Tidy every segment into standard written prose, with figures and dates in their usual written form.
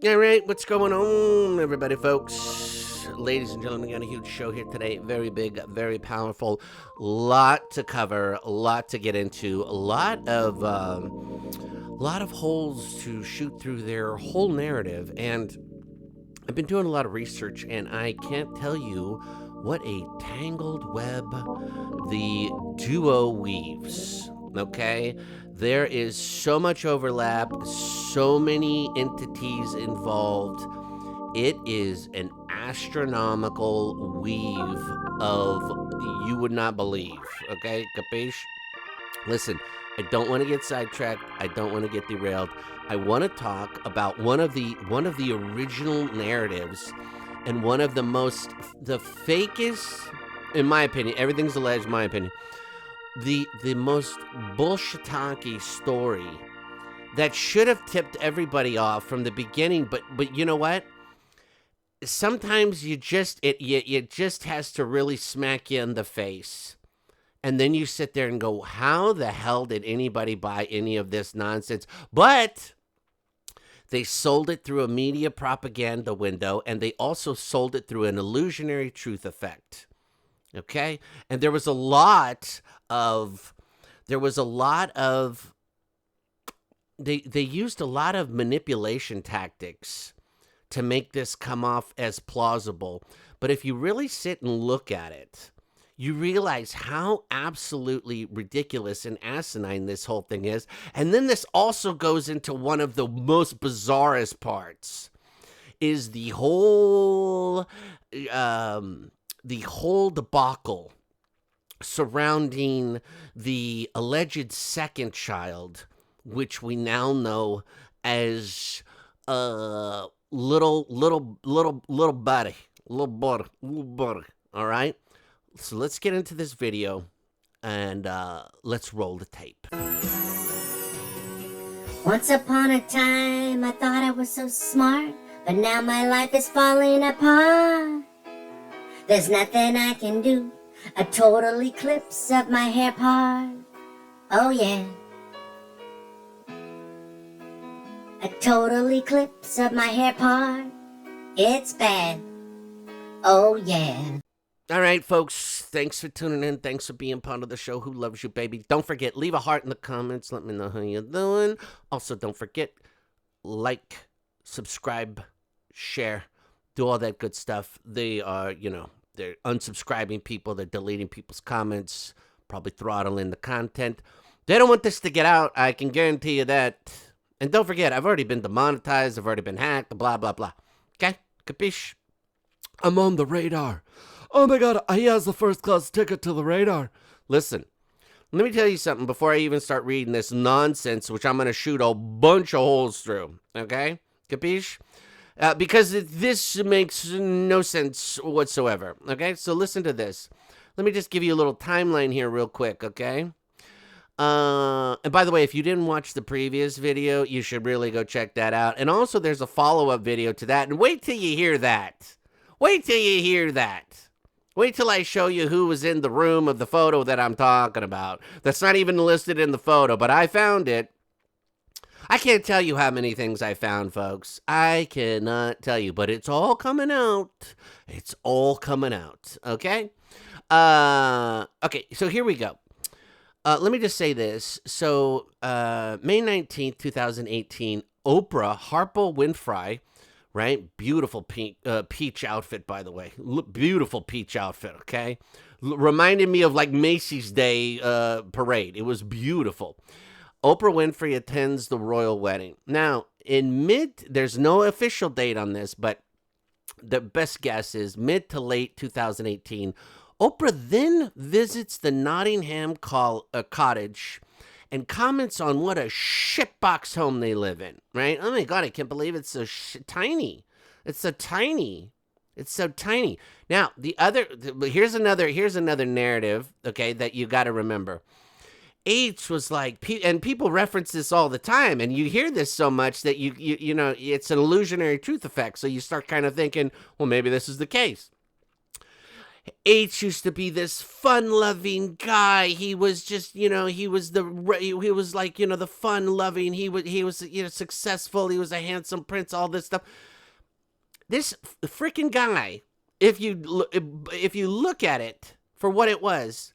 All right, what's going on, everybody, folks? Ladies and gentlemen, we got a huge show here today. Very big, very powerful. Lot to cover, a lot to get into, a lot of holes to shoot through their whole narrative. And I've been doing a lot of research, and I can't tell you what a tangled web the duo weaves. Okay? There is so much overlap, so many entities involved. It is an astronomical weave of you would not believe. Okay? Capiche? Listen, I don't want to get sidetracked. I don't want to get derailed. I want to talk about one of the original narratives and one of the fakest, in my opinion. Everything's alleged, in my opinion. The most bullshitaki story that should have tipped everybody off from the beginning. But you know what? Sometimes it just has to really smack you in the face. And then you sit there and go, how the hell did anybody buy any of this nonsense? But they sold it through a media propaganda window, and they also sold it through an illusionary truth effect. Okay? And there was a lot of they used a lot of manipulation tactics to make this come off as plausible. But if you really sit and look at it, you realize how absolutely ridiculous and asinine this whole thing is. And then this also goes into one of the most bizarrest parts, is the whole debacle surrounding the alleged second child, which we now know as little buddy. All right. So let's get into this video, and let's roll the tape. Once upon a time, I thought I was so smart, but now my life is falling apart. There's nothing I can do, a total eclipse of my hair part. Oh yeah. A total eclipse of my hair part. It's bad. Oh yeah. All right, folks, thanks for tuning in. Thanks for being part of the show. Who loves you, baby? Don't forget, leave a heart in the comments. Let me know how you're doing. Also, don't forget, like, subscribe, share, do all that good stuff. They are, they're unsubscribing people. They're deleting people's comments, probably throttling the content. They don't want this to get out. I can guarantee you that. And don't forget, I've already been demonetized. I've already been hacked, blah, blah, blah. Okay? Capiche? I'm on the radar. Oh my God, he has the first class ticket to the radar. Listen, let me tell you something before I even start reading this nonsense, which I'm going to shoot a bunch of holes through. Okay? Capiche? Because this makes no sense whatsoever. Okay? So listen to this. Let me just give you a little timeline here real quick, okay? And by the way, if you didn't watch the previous video, you should really go check that out. And also, there's a follow-up video to that. And wait till you hear that. Wait till you hear that. Wait till I show you who was in the room of the photo that I'm talking about. That's not even listed in the photo, but I found it. I can't tell you how many things I found, folks. I cannot tell you, but it's all coming out. It's all coming out, okay? Okay, so here we go. Let me just say this. So, May 19th, 2018, Oprah Winfrey, right? Beautiful peach outfit, by the way. Beautiful peach outfit, okay? Reminded me of like Macy's Day parade. It was beautiful. Oprah Winfrey attends the royal wedding. Now, there's no official date on this, but the best guess is mid to late 2018. Oprah then visits the Nottingham cottage and comments on what a shitbox home they live in, right? Oh my God, I can't believe it's so tiny. It's so tiny. It's so tiny. Now, here's another narrative, okay, that you got to remember. H was like, and people reference this all the time, and you hear this so much that you know, it's an illusionary truth effect. So you start kind of thinking, well, maybe this is the case. H used to be this fun-loving guy. He was just, he was like, the fun-loving. He was, successful. He was a handsome prince. All this stuff. This freaking guy, if you look at it for what it was,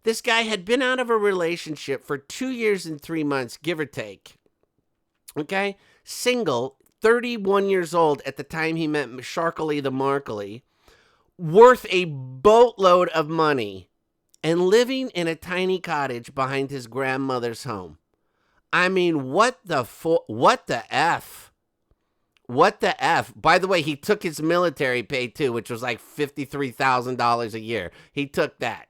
this guy had been out of a relationship for 2 years and 3 months, give or take. Okay, single, 31 years old at the time he met Sharkily the Markle, worth a boatload of money, and living in a tiny cottage behind his grandmother's home. I mean, what the F? What the F? By the way, he took his military pay too, which was like $53,000 a year. He took that.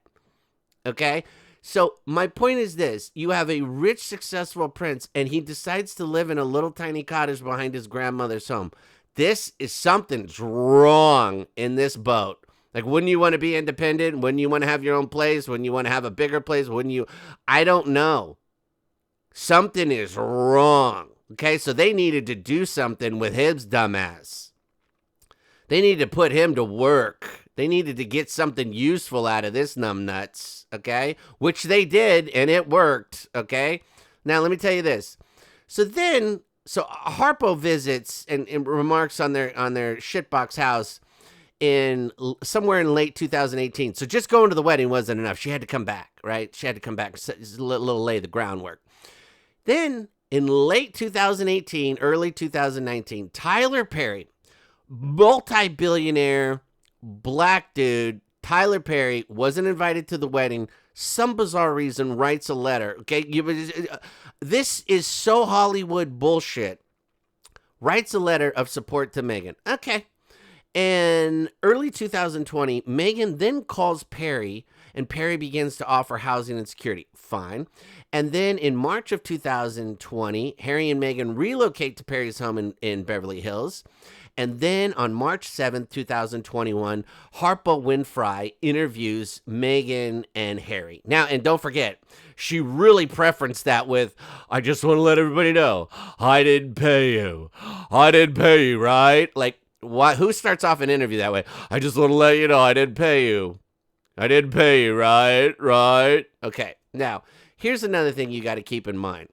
Okay? So my point is this. You have a rich, successful prince, and he decides to live in a little tiny cottage behind his grandmother's home. Something's wrong in this boat. Like, wouldn't you want to be independent? Wouldn't you want to have your own place? Wouldn't you want to have a bigger place? Wouldn't you? I don't know. Something is wrong. Okay, so they needed to do something with his dumbass. They needed to put him to work. They needed to get something useful out of this numbnuts, okay? Which they did, and it worked, okay? Now, let me tell you this. So Harpo visits and remarks on their shitbox house in somewhere in late 2018. So just going to the wedding wasn't enough. She had to come back, right? She had to come back, a little lay the groundwork. Then, in late 2018, early 2019, Tyler Perry, multi-billionaire black dude, Tyler Perry, wasn't invited to the wedding. Some bizarre reason, writes a letter. Okay, this is so Hollywood bullshit. Writes a letter of support to Meghan. Okay. In early 2020, Meghan then calls Perry, and Perry begins to offer housing and security. Fine. And then in March of 2020, Harry and Meghan relocate to Perry's home in Beverly Hills. And then on March 7th, 2021, Oprah Winfrey interviews Meghan and Harry. Now, and don't forget, she really preferenced that with, I just want to let everybody know, I didn't pay you. I didn't pay you, right? Like, what? Who starts off an interview that way? I just want to let you know I didn't pay you. I didn't pay you, right? Right? Okay, now, here's another thing you got to keep in mind.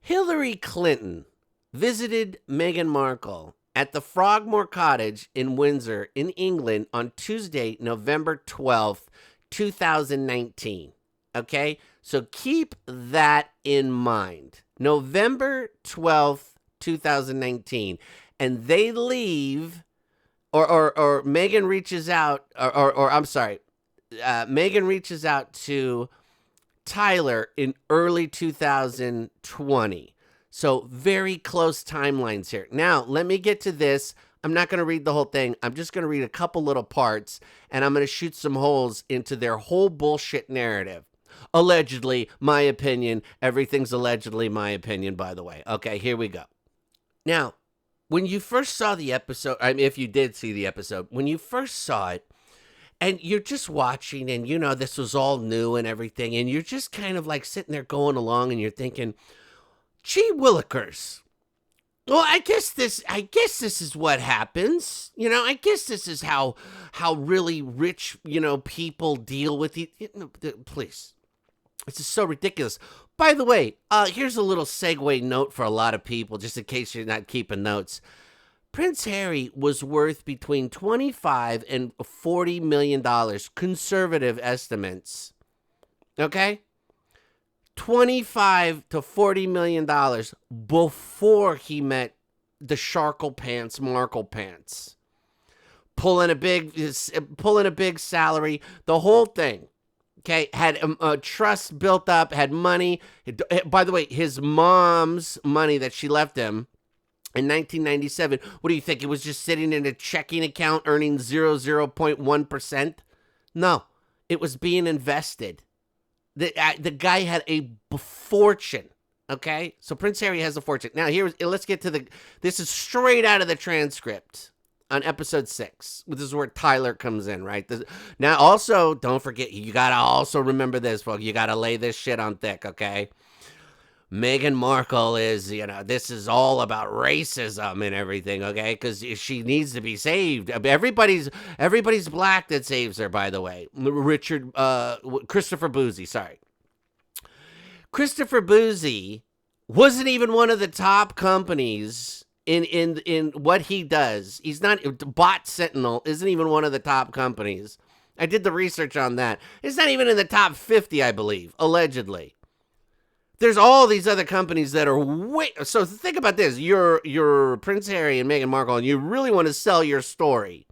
Hillary Clinton visited Meghan Markle at the Frogmore Cottage in Windsor, in England, on Tuesday, November 12th, 2019. Okay? So keep that in mind. November 12th, 2019. And they leave, or Meghan reaches out, Meghan reaches out to Tyler in early 2020. So very close timelines here. Now, let me get to this. I'm not going to read the whole thing. I'm just going to read a couple little parts, and I'm going to shoot some holes into their whole bullshit narrative. Allegedly, my opinion. Everything's allegedly my opinion, by the way. Okay, here we go. Now, when you first saw the episode, I mean, if you did see the episode, when you first saw it, and you're just watching, and this was all new and everything, and you're just kind of like sitting there going along, and you're thinking, gee willikers. Well, I guess this is what happens. I guess this is how really rich, people deal with it. Please. This is so ridiculous. By the way, here's a little segue note for a lot of people, just in case you're not keeping notes. Prince Harry was worth between $25 and $40 million, conservative estimates. Okay? $25 to $40 million before he met the Markle pants. Pulling a big salary, the whole thing. Okay, had a trust built up, had money. By the way, his mom's money that she left him in 1997, what do you think? It was just sitting in a checking account earning 0.1%? No, it was being invested. The guy had a fortune, okay? So Prince Harry has a fortune. Now, let's get to this is straight out of the transcript on episode 6. This is where Tyler comes in, right? Now, also, don't forget, you got to also remember this, folks. You got to lay this shit on thick, okay? Meghan Markle is, this is all about racism and everything, okay? Because she needs to be saved. Everybody's black that saves her, by the way. Christopher Boozy, sorry. Christopher Boozy wasn't even one of the top companies in what he does. He's not, Bot Sentinel isn't even one of the top companies. I did the research on that. It's not even in the top 50, I believe, allegedly. There's all these other companies that are way. So think about this. You're Prince Harry and Meghan Markle, and you really want to sell your story.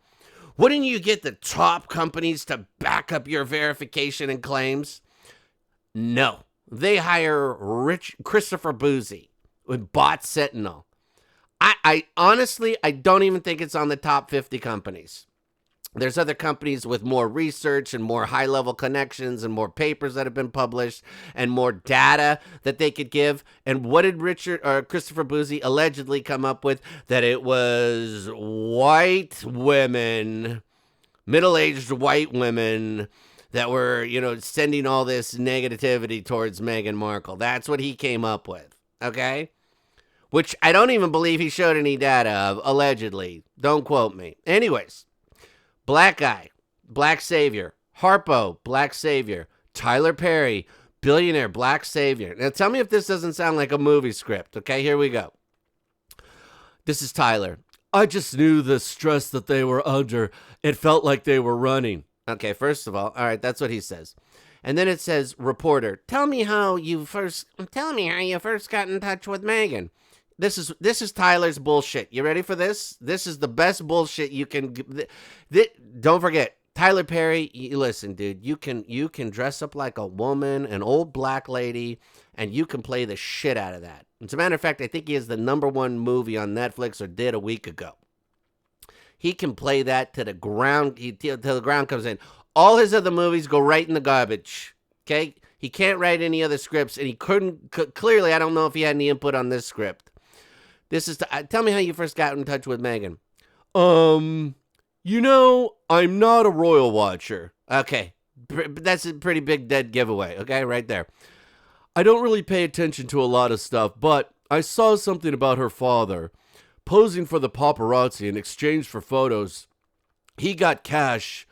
Wouldn't you get the top companies to back up your verification and claims? No. They hire Christopher Boozy with Bot Sentinel. I honestly, I don't even think it's on the top 50 companies. There's other companies with more research and more high-level connections and more papers that have been published and more data that they could give. And what did Christopher Boozy allegedly come up with? That it was white women, middle-aged white women that were, sending all this negativity towards Meghan Markle. That's what he came up with, okay? Which I don't even believe he showed any data of, allegedly. Don't quote me. Anyways. Black guy, black savior. Harpo, black savior. Tyler Perry, billionaire, black savior. Now tell me if this doesn't sound like a movie script, okay? Here we go. This is Tyler. I just knew the stress that they were under. It felt like they were running. Okay, first of all right, that's what he says. And then it says, reporter, tell me how you first got in touch with Meghan. This is Tyler's bullshit. You ready for this? This is the best bullshit you can. Don't forget, Tyler Perry. Listen, dude. You can dress up like a woman, an old black lady, and you can play the shit out of that. As a matter of fact, I think he has the #1 movie on Netflix, or did a week ago. He can play that to the ground. Till the ground comes in. All his other movies go right in the garbage. Okay, he can't write any other scripts, and he couldn't. Clearly, I don't know if he had any input on this script. This is tell me how you first got in touch with Meghan. I'm not a royal watcher. Okay, that's a pretty big dead giveaway. Okay, right there. I don't really pay attention to a lot of stuff, but I saw something about her father posing for the paparazzi in exchange for photos. He got cash.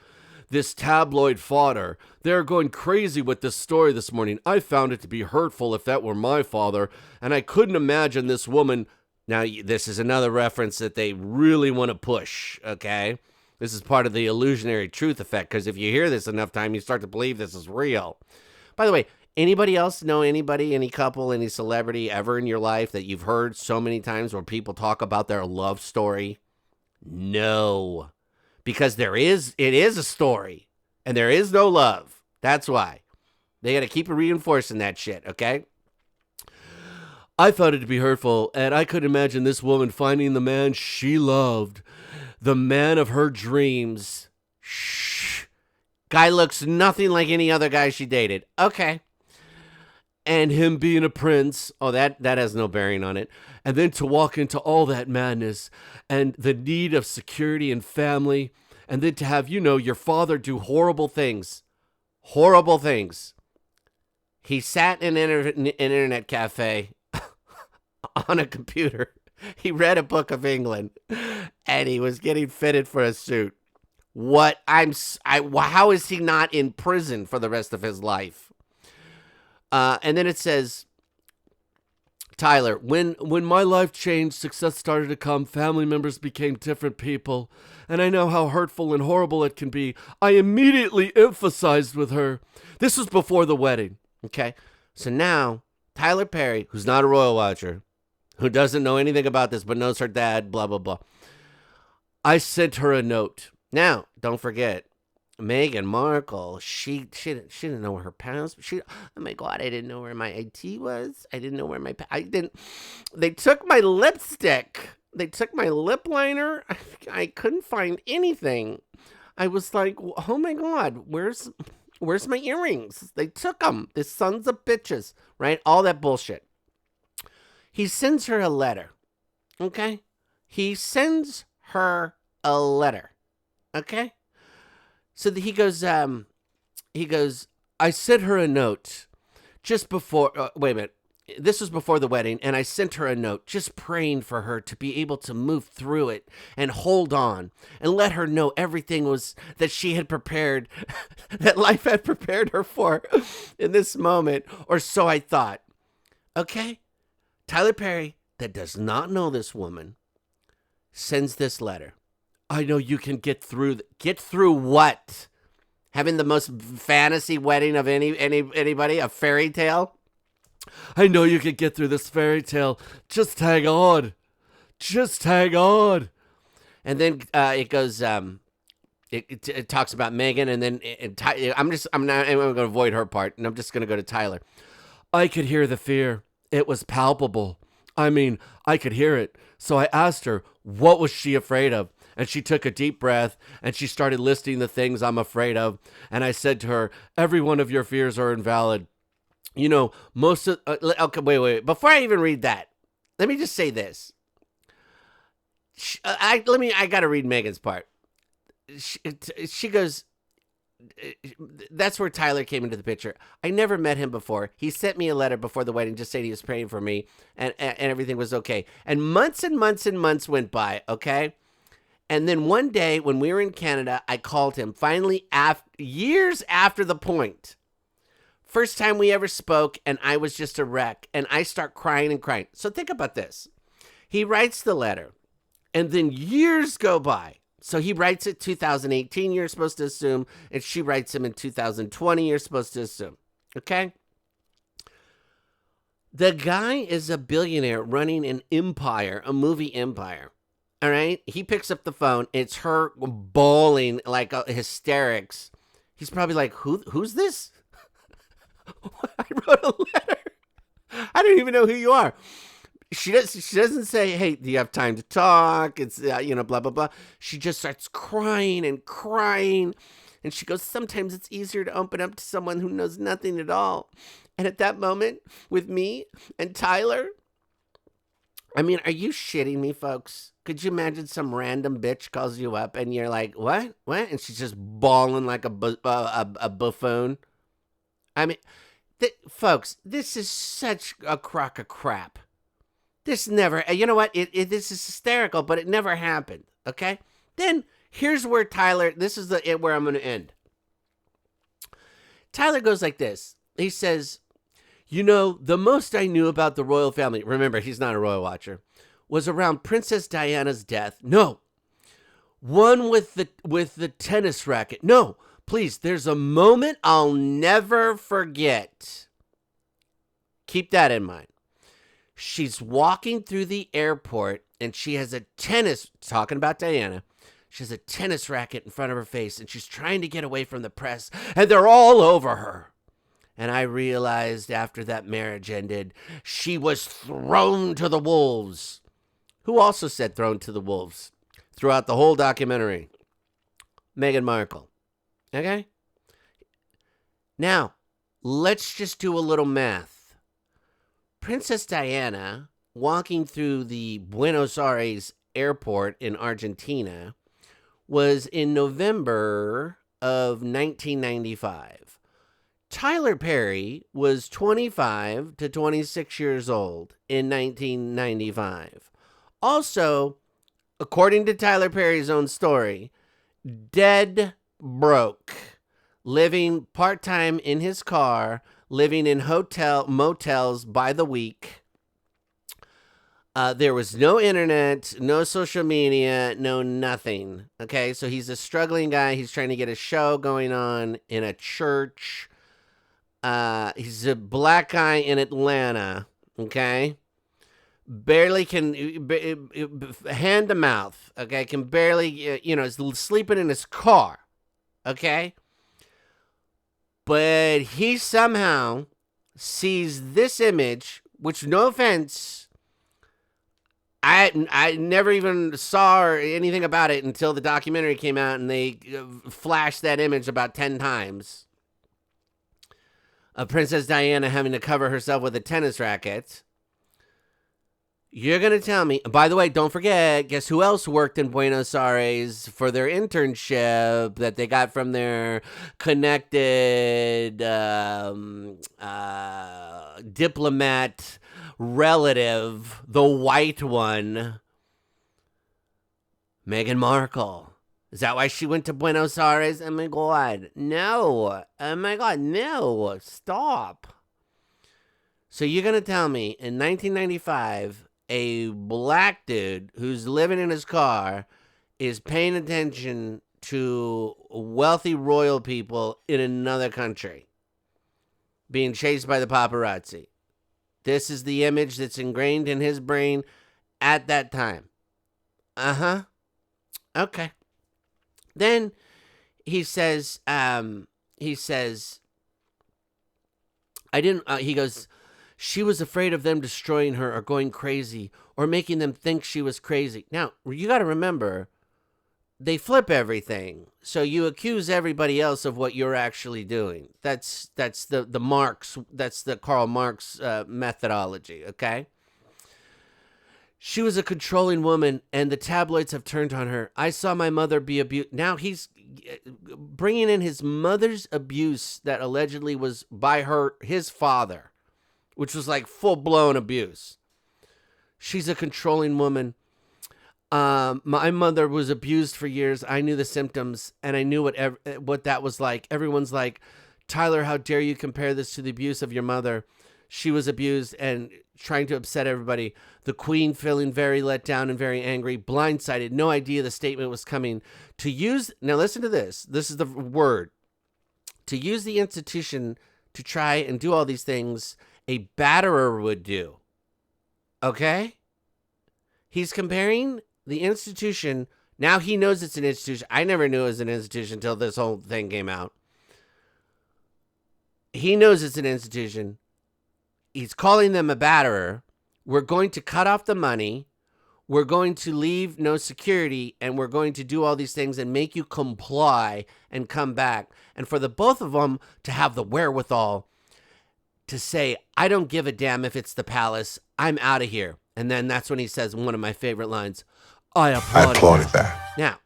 This tabloid fodder. They're going crazy with this story this morning. I found it to be hurtful if that were my father, and I couldn't imagine this woman. Now, this is another reference that they really want to push, okay? This is part of the illusionary truth effect, because if you hear this enough time, you start to believe this is real. By the way, anybody else know anybody, any couple, any celebrity ever in your life that you've heard so many times where people talk about their love story? No. Because it is a story, and there is no love. That's why. They got to keep reinforcing that shit, okay? I found it to be hurtful, and I could imagine this woman finding the man she loved, the man of her dreams. Shh. Guy looks nothing like any other guy she dated. Okay. And him being a prince. Oh, that has no bearing on it. And then to walk into all that madness and the need of security and family, and then to have, your father do horrible things. Horrible things. He sat in an internet cafe on a computer. He read a book of England, and he was getting fitted for a suit. How is he not in prison for the rest of his life? And then it says, Tyler, when my life changed, success started to come, family members became different people, and I know how hurtful and horrible it can be. I immediately emphasized with her. This was before the wedding, okay? So now, Tyler Perry, who's not a royal watcher, who doesn't know anything about this but knows her dad, blah, blah, blah. I sent her a note. Now, don't forget, Meghan Markle, she didn't know where her parents, oh my God, I didn't know where my IT was. I didn't know where they took my lipstick. They took my lip liner. I couldn't find anything. I was like, oh my God, where's my earrings? They took them. The sons of bitches, right? All that bullshit. He sends her a letter, okay? He sends her a letter, okay? So he goes, I sent her a note just before, wait a minute. this was before the wedding, and I sent her a note just praying for her to be able to move through it and hold on and let her know everything was that she had prepared, that life had prepared her for in this moment, or so I thought. Okay? Tyler Perry, that does not know this woman, sends this letter. I know you can get through. Get through what? Having the most fantasy wedding of anybody? A fairy tale? I know you can get through this fairy tale. Just hang on. Just hang on. And then it goes, it talks about Meghan, and then I'm going to avoid her part, and I'm just going to go to Tyler. I could hear the fear. It was palpable. I mean, I could hear it. So I asked her, what was she afraid of? And she took a deep breath, and she started listing the things I'm afraid of. And I said to her, every one of your fears are invalid. You know, most of... okay, wait. Before I even read that, let me just say this. I got to read Meghan's part. She goes... That's where Tyler came into the picture. I never met him before. He sent me a letter before the wedding just saying he was praying for me, and everything was okay. And months and months and months went by, okay? And then one day when we were in Canada, I called him finally years after the point. First time we ever spoke, and I was just a wreck, and I start crying and crying. So think about this. He writes the letter, and then years go by. So he writes it 2018, you're supposed to assume, and she writes him in 2020, you're supposed to assume. Okay? The guy is a billionaire running an empire, a movie empire. All right? He picks up the phone. It's her bawling like hysterics. He's probably like, who's this? I wrote a letter. I don't even know who you are. She doesn't say, hey, do you have time to talk? It's, blah, blah, blah. She just starts crying and crying. And she goes, sometimes it's easier to open up to someone who knows nothing at all. And at that moment, with me and Tyler, I mean, are you shitting me, folks? Could you imagine some random bitch calls you up and you're like, what? And she's just bawling like a buffoon. I mean, folks, this is such a crock of crap. This never, you know what? This is hysterical, but it never happened, okay? Then here's where Tyler, this is where I'm going to end. Tyler goes like this. He says, you know, the most I knew about the royal family, remember, he's not a royal watcher, was around Princess Diana's death. No. One with the tennis racket. No, please, there's a moment I'll never forget. Keep that in mind. She's walking through the airport, and she has talking about Diana, she has a tennis racket in front of her face, and she's trying to get away from the press, and they're all over her. And I realized after that marriage ended, she was thrown to the wolves. Who also said thrown to the wolves throughout the whole documentary? Meghan Markle. Okay? Now, let's just do a little math. Princess Diana, walking through the Buenos Aires airport in Argentina, was in November of 1995. Tyler Perry was 25 to 26 years old in 1995. Also, according to Tyler Perry's own story, dead broke, living part-time in his car, living in motels by the week. There was no internet, no social media, no nothing. Okay, so he's a struggling guy. He's trying to get a show going on in a church. He's a black guy in Atlanta. Okay, barely can hand to mouth. Okay, can barely is sleeping in his car. Okay. But he somehow sees this image, which, no offense, I never even saw or anything about it until the documentary came out and they flashed that image about 10 times of Princess Diana having to cover herself with a tennis racket. You're going to tell me, by the way, don't forget, guess who else worked in Buenos Aires for their internship that they got from their connected diplomat relative, the white one, Meghan Markle. Is that why she went to Buenos Aires? Oh my God, no. Oh my God, no. Stop. So you're going to tell me in 1995, a black dude who's living in his car is paying attention to wealthy royal people in another country being chased by the paparazzi. This is the image that's ingrained in his brain at that time. Uh-huh. Okay. Then he says, he goes, she was afraid of them destroying her or going crazy or making them think she was crazy. Now, you got to remember, they flip everything. So you accuse everybody else of what you're actually doing. That's the Marx, that's the Karl Marx methodology, okay? She was a controlling woman, and the tabloids have turned on her. I saw my mother be abused. Now he's bringing in his mother's abuse that allegedly was by his father, which was like full-blown abuse. She's a controlling woman. My mother was abused for years. I knew the symptoms, and I knew what that was like. Everyone's like, Tyler, how dare you compare this to the abuse of your mother? She was abused and trying to upset everybody. The queen feeling very let down and very angry, blindsided, no idea the statement was coming. Now listen to this. This is the word. To use the institution to try and do all these things a batterer would do. Okay? He's comparing the institution. Now he knows it's an institution. I never knew it was an institution until this whole thing came out. He knows it's an institution. He's calling them a batterer. We're going to cut off the money. We're going to leave no security, and we're going to do all these things and make you comply and come back. And for the both of them to have the wherewithal to say, I don't give a damn if it's the palace. I'm out of here. And then that's when he says one of my favorite lines, I applauded that. Now,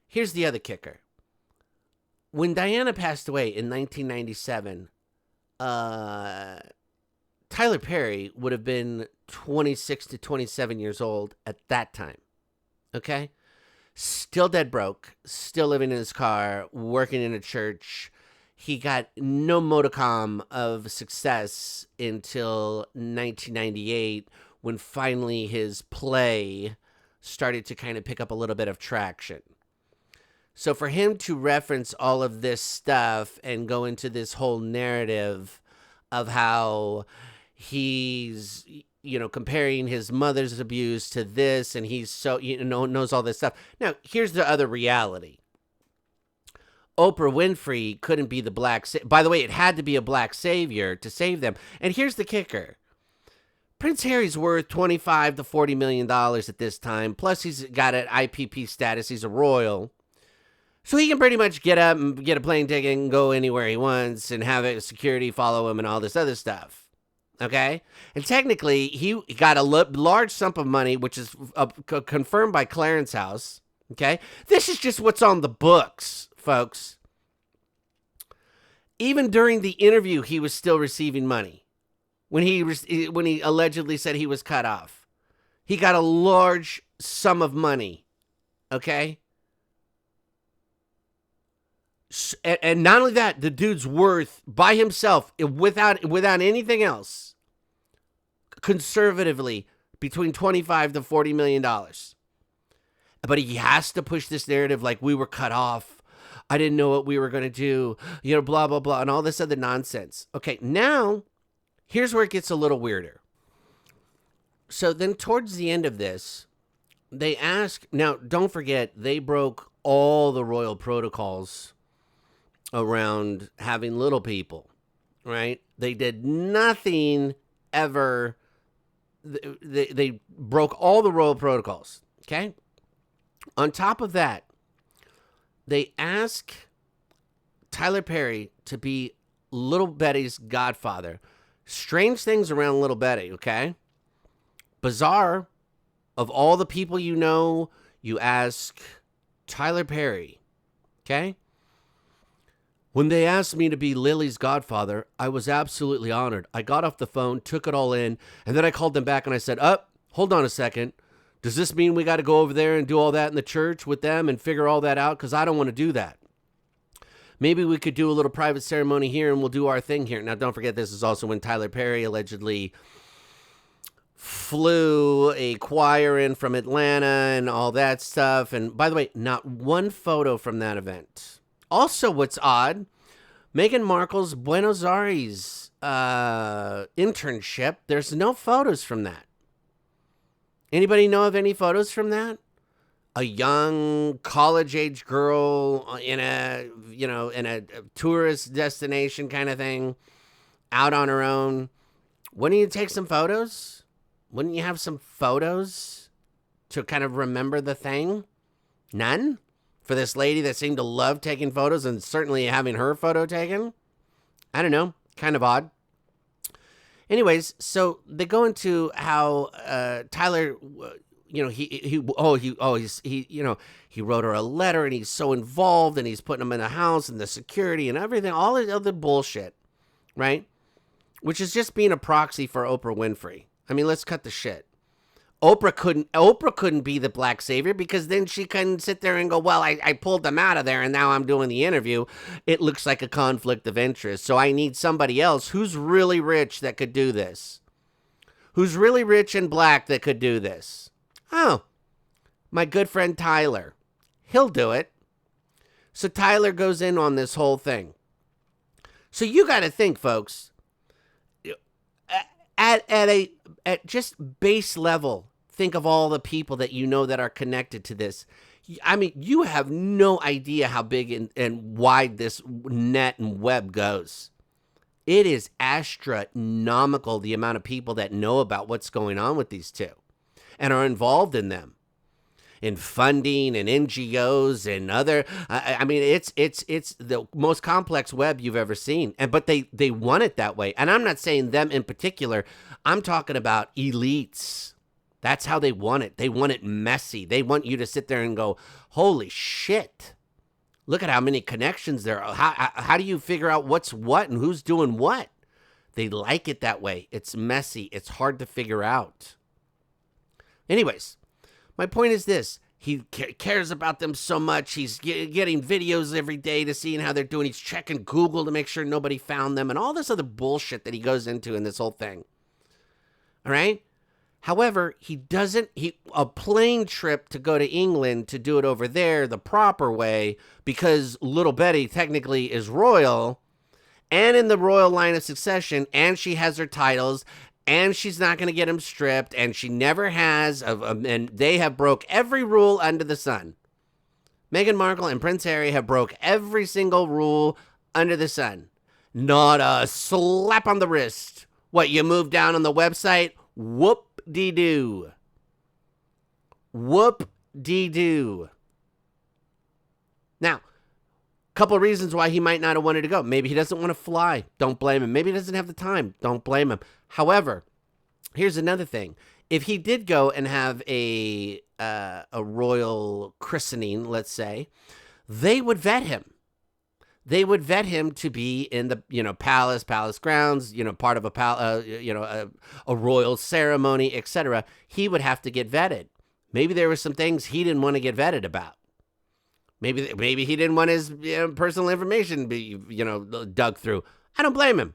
here's the other kicker. When Diana passed away in 1997, Tyler Perry would have been 26 to 27 years old at that time. Okay? Still dead broke, still living in his car, working in a church. He got no modicum of success until 1998, when finally his play started to kind of pick up a little bit of traction. So for him to reference all of this stuff and go into this whole narrative of how he's, comparing his mother's abuse to this, and he's so, knows all this stuff. Now, here's the other reality. Oprah Winfrey couldn't be the by the way, it had to be a black savior to save them. And here's the kicker. Prince Harry's worth $25 to $40 million at this time. Plus, he's got an IPP status. He's a royal. So he can pretty much get up and get a plane ticket and go anywhere he wants and have security follow him and all this other stuff. Okay? And technically, he got a large sum of money, which is confirmed by Clarence House. Okay? This is just what's on the books, folks. Even during the interview, he was still receiving money. When he allegedly said he was cut off. He got a large sum of money. Okay? And not only that, the dude's worth by himself, without anything else, conservatively, between $25 to $40 million. But he has to push this narrative like we were cut off. I didn't know what we were going to do, blah, blah, blah, and all this other nonsense. Okay, now, here's where it gets a little weirder. So then towards the end of this, they ask, now don't forget, they broke all the royal protocols around having little people, right? They did nothing ever. They broke all the royal protocols, okay? On top of that, they ask Tyler Perry to be Little Betty's godfather. Strange things around Little Betty, okay? bizarre, of all the people you know, you ask Tyler Perry, okay? When they asked me to be Lily's godfather, I was absolutely honored. I got off the phone, took it all in, and then I called them back and I said, hold on a second. Does this mean we got to go over there and do all that in the church with them and figure all that out? Because I don't want to do that. Maybe we could do a little private ceremony here and we'll do our thing here. Now, don't forget, this is also when Tyler Perry allegedly flew a choir in from Atlanta and all that stuff. And by the way, not one photo from that event. Also, what's odd, Meghan Markle's Buenos Aires internship, there's no photos from that. Anybody know of any photos from that? A young college-age girl in a tourist destination kind of thing, out on her own. Wouldn't you take some photos? Wouldn't you have some photos to kind of remember the thing? None? For this lady that seemed to love taking photos and certainly having her photo taken? I don't know. Kind of odd. Anyways, so they go into how Tyler, he wrote her a letter and he's so involved and he's putting them in the house and the security and everything, all the other bullshit, right? Which is just being a proxy for Oprah Winfrey. I mean, let's cut the shit. Oprah couldn't be the black savior because then she couldn't sit there and go, well, I pulled them out of there and now I'm doing the interview. It looks like a conflict of interest. So I need somebody else who's really rich that could do this. Who's really rich and black that could do this. Oh, my good friend Tyler. He'll do it. So Tyler goes in on this whole thing. So you got to think, folks, at just base level, think of all the people that you know that are connected to this. I mean, you have no idea how big and wide this net and web goes. It is astronomical, the amount of people that know about what's going on with these two and are involved in them, in funding and NGOs and other. I mean, it's the most complex web you've ever seen. But they want it that way. And I'm not saying them in particular. I'm talking about elites. That's how they want it. They want it messy. They want you to sit there and go, holy shit. Look at how many connections there are. How do you figure out what's what and who's doing what? They like it that way. It's messy. It's hard to figure out. Anyways, my point is this. He cares about them so much. He's getting videos every day to seeing how they're doing. He's checking Google to make sure nobody found them and all this other bullshit that he goes into in this whole thing. All right? However, a plane trip to go to England to do it over there the proper way, because little Betty technically is royal and in the royal line of succession, and she has her titles, and she's not going to get them stripped, and she never has, and they have broke every rule under the sun. Meghan Markle and Prince Harry have broke every single rule under the sun. Not a slap on the wrist. What, you moved down on the website? Whoop-de-doo. Whoop-de-doo. Now, couple of reasons why he might not have wanted to go. Maybe he doesn't want to fly. Don't blame him. Maybe he doesn't have the time. Don't blame him. However, here's another thing. If he did go and have a royal christening, let's say, they would vet him. They would vet him to be in the palace grounds, part of a royal ceremony, etc. He would have to get vetted. Maybe there were some things he didn't want to get vetted about. Maybe he didn't want his personal information be dug through. I don't blame him.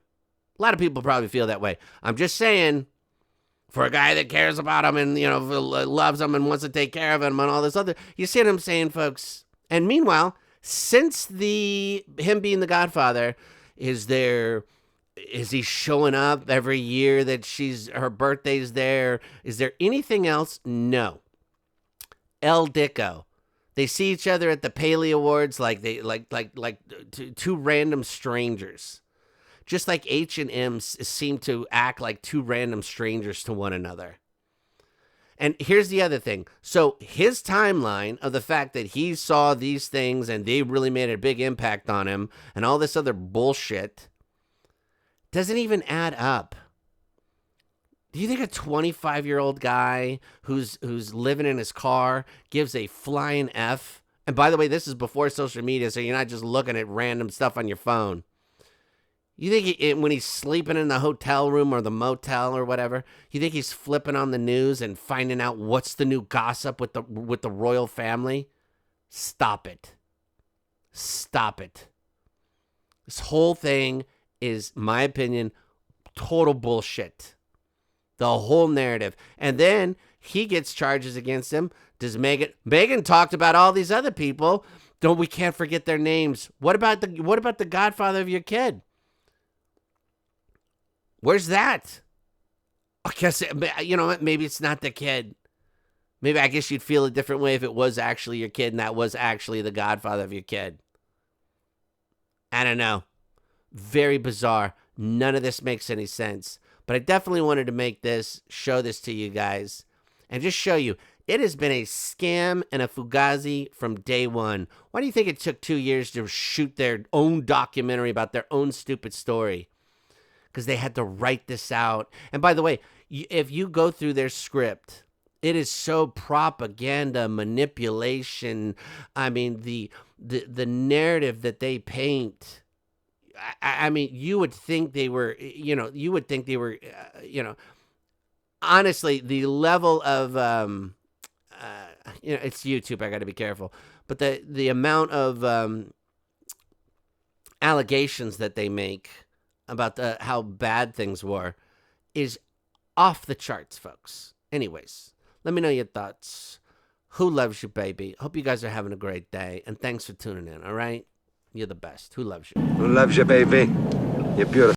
A lot of people probably feel that way. I'm just saying, for a guy that cares about him and loves him and wants to take care of him and all this other, you see what I'm saying, folks? And meanwhile, since him being the Godfather, is he showing up every year that her birthday's there? Is there anything else? No. El Dicko. They see each other at the Paley Awards like two random strangers. Just like H&M seem to act like two random strangers to one another. And here's the other thing. So his timeline of the fact that he saw these things and they really made a big impact on him and all this other bullshit doesn't even add up Do you think a 25-year-old guy who's living in his car gives a flying F? And by the way, this is before social media, so you're not just looking at random stuff on your phone. You think when he's sleeping in the hotel room or the motel or whatever, you think he's flipping on the news and finding out what's the new gossip with the royal family? Stop it. Stop it. This whole thing is, my opinion, total bullshit. The whole narrative. And then he gets charges against him. Does Meghan talked about all these other people. We can't forget their names. What about the godfather of your kid? Where's that? I guess, maybe it's not the kid. Maybe I guess you'd feel a different way if it was actually your kid and that was actually the godfather of your kid. I don't know. Very bizarre. None of this makes any sense. But I definitely wanted to show this to you guys, and just show you, it has been a scam and a fugazi from day one. Why do you think it took 2 years to shoot their own documentary about their own stupid story? Because they had to write this out. And by the way, if you go through their script, it is so propaganda, manipulation. I mean, the narrative that they paint. I mean, you would think they were, honestly, the level of, it's YouTube. I got to be careful. But the amount of allegations that they make about how bad things were is off the charts, folks. Anyways, let me know your thoughts. Who loves you, baby? Hope you guys are having a great day, and thanks for tuning in, all right? You're the best. Who loves you? Who loves you, baby? You're beautiful.